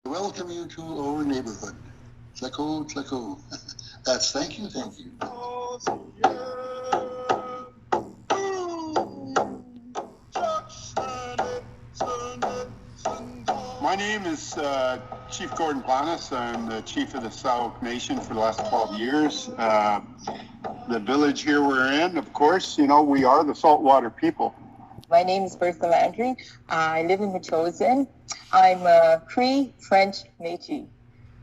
welcome you to our neighborhood. Tleko, tleko. That's thank you, thank you. My name is Chief Gordon Planas. I'm the chief of the Sauk Nation for the last 12 years. The village here we're in, of course, we are the saltwater people. My name is Bertha Landry. I live in Metchosin. I'm a Cree French Métis,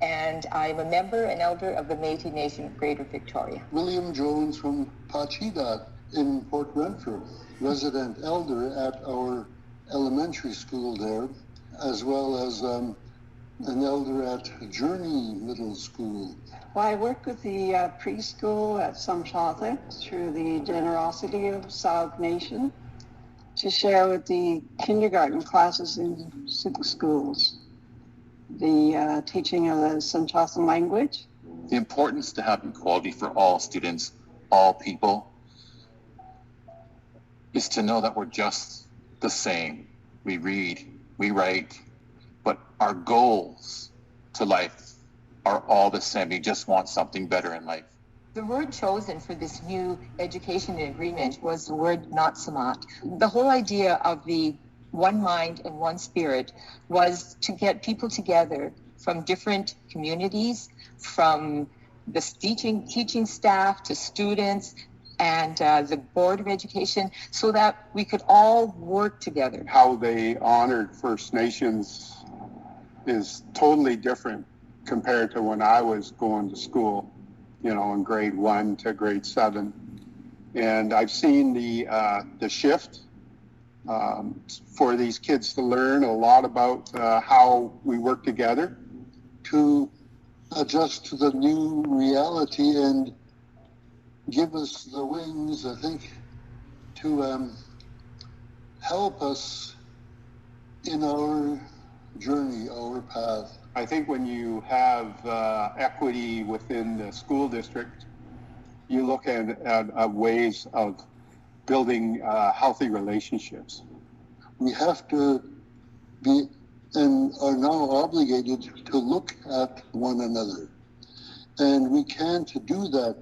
and I'm a member and elder of the Métis Nation of Greater Victoria. William Jones from Pachidat in Port Renfrew, resident elder at our elementary school there, as well as an elder at Journey Middle School. Well, I work with the preschool at Samchatha through the generosity of Sauk Nation to share with the kindergarten classes in 6 schools the teaching of the Samchathan language. The importance to have equality for all students, all people, is to know that we're just the same. We read, we write, but our goals to life are all the same. We just want something better in life. The word chosen for this new education agreement was the word Natsamat. The whole idea of the one mind and one spirit was to get people together from different communities, from the teaching staff to students and the Board of Education, so that we could all work together. How they honored First Nations is totally different compared to when I was going to school, in grade 1 to grade 7. And I've seen the shift for these kids to learn a lot about how we work together to adjust to the new reality and give us the wings, I think, to help us in our journey, our path. I think when you have equity within the school district, you look at ways of building healthy relationships. We have to be and are now obligated to look at one another. And we can't do that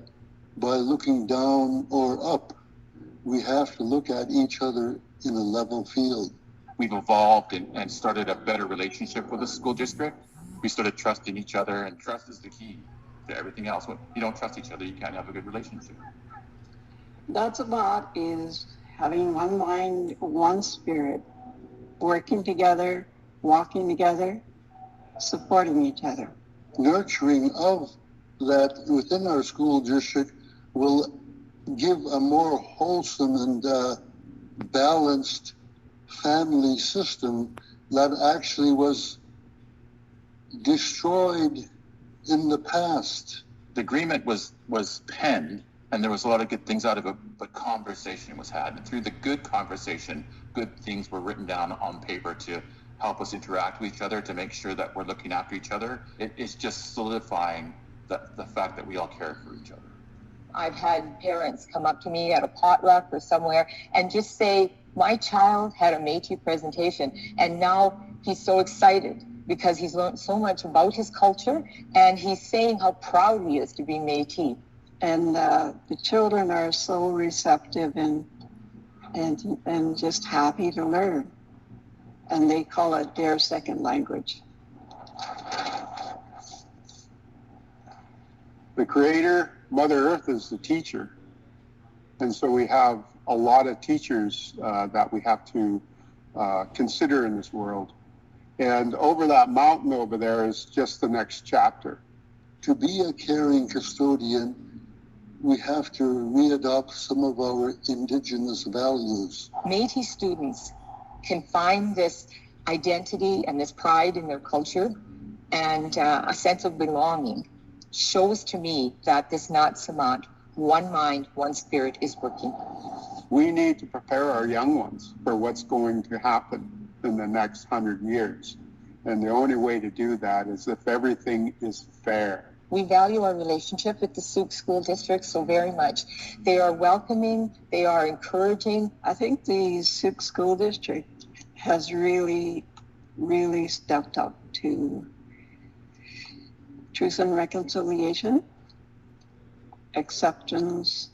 by looking down or up. We have to look at each other in a level field. We've evolved and started a better relationship with the school district. We started trusting each other, and trust is the key to everything else. When you don't trust each other, you can't have a good relationship. Natsamat is having one mind, one spirit, working together, walking together, supporting each other. Nurturing of that within our school district will give a more wholesome and balanced family system that actually was destroyed in the past. The agreement was penned, and there was a lot of good things out of it, but conversation was had. And through the good conversation, good things were written down on paper to help us interact with each other, to make sure that we're looking after each other. It's just solidifying the fact that we all care for each other. I've had parents come up to me at a potluck or somewhere and just say, my child had a Métis presentation, and now he's so excited because he's learned so much about his culture, and he's saying how proud he is to be Métis. And the children are so receptive and just happy to learn. And they call it their second language. The Creator, Mother Earth, is the teacher. And so we have a lot of teachers that we have to consider in this world. And over that mountain over there is just the next chapter. To be a caring custodian, we have to readopt some of our Indigenous values. Métis students can find this identity and this pride in their culture and a sense of belonging. Shows to me that this Natsamat, one mind, one spirit, is working. We need to prepare our young ones for what's going to happen in the next 100 years. And the only way to do that is if everything is fair. We value our relationship with the Sauk School District so very much. They are welcoming, they are encouraging. I think the Sauk School District has really stepped up to truth and reconciliation, acceptance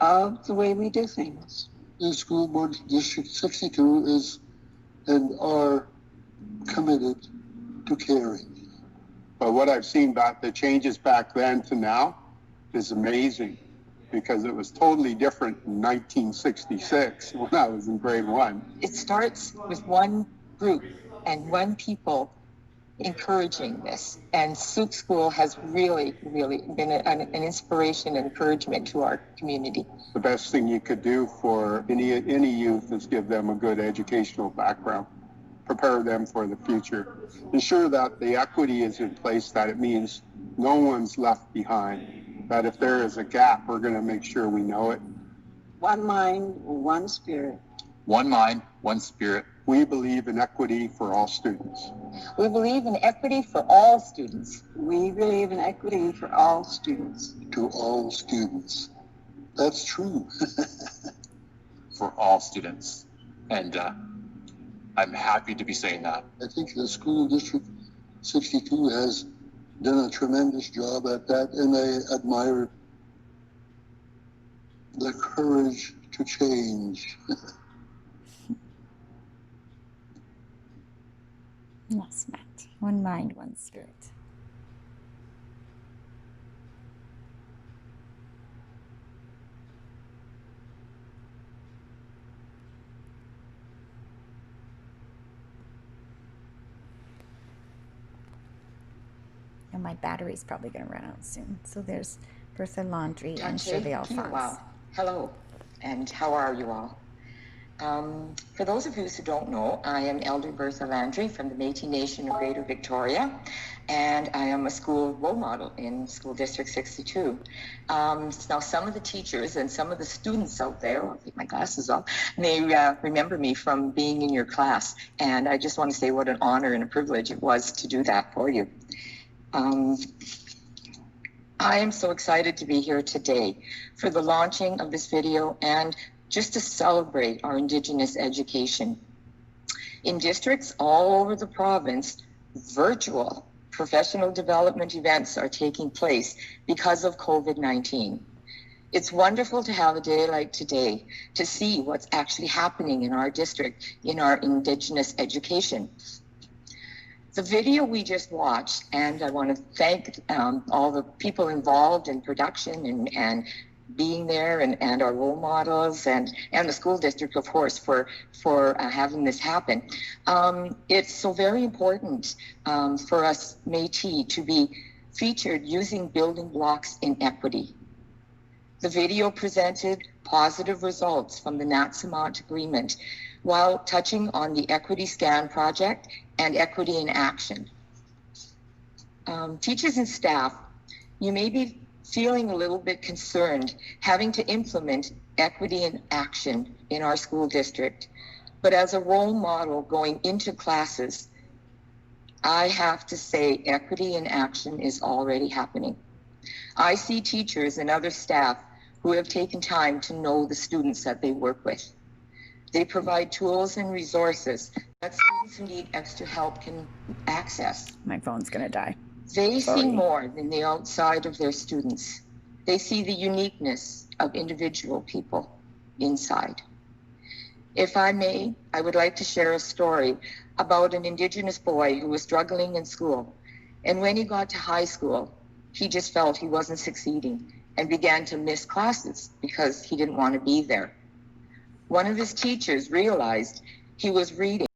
of the way we do things. The school board District 62 is and are committed to caring. But what I've seen about the changes back then to now is amazing, because it was totally different in 1966 when I was in grade 1. It starts with one group and one people encouraging this. And Souk School has really, really been an inspiration and encouragement to our community. The best thing you could do for any youth is give them a good educational background, prepare them for the future, ensure that the equity is in place, that it means no one's left behind, that if there is a gap, we're going to make sure we know it. One mind, one spirit. One mind, one spirit. We believe in equity for all students. We believe in equity for all students. We believe in equity for all students. To all students. That's true. For all students. And I'm happy to be saying that. I think the school district 62 has done a tremendous job at that, and I admire the courage to change. Yes, Matt. One mind, one spirit. And my battery's probably going to run out soon. So there's Bertha Laundrie and Shirley Alphonse. Wow. Hello, and how are you all? For those of you who don't know, I am Elder Bertha Landry from the Métis Nation of Greater Victoria, and I am a school role model in School District 62. Now, some of the teachers and some of the students out there, I'll take my glasses off, may remember me from being in your class, and I just want to say what an honor and a privilege it was to do that for you. I am so excited to be here today for the launching of this video and just to celebrate our Indigenous education. In districts all over the province, virtual professional development events are taking place because of COVID-19. It's wonderful to have a day like today to see what's actually happening in our district in our Indigenous education. The video we just watched, and I want to thank all the people involved in production and being there, and our role models and the school district, of course, for having this happen. It's so very important for us Métis to be featured using building blocks in equity. The video presented positive results from the Nat-Simant Agreement while touching on the Equity Scan project and Equity in Action. Teachers and staff, you may be feeling a little bit concerned having to implement equity in action in our school district. But as a role model going into classes, I have to say equity in action is already happening. I see teachers and other staff who have taken time to know the students that they work with. They provide tools and resources that students who need extra help can access. My phone's going to die. They Sorry. see more than the outside of their students. They see the uniqueness of individual people inside. If I may, I would like to share a story about an Indigenous boy who was struggling in school. And when he got to high school, he just felt he wasn't succeeding and began to miss classes because he didn't want to be there. One of his teachers realized he was reading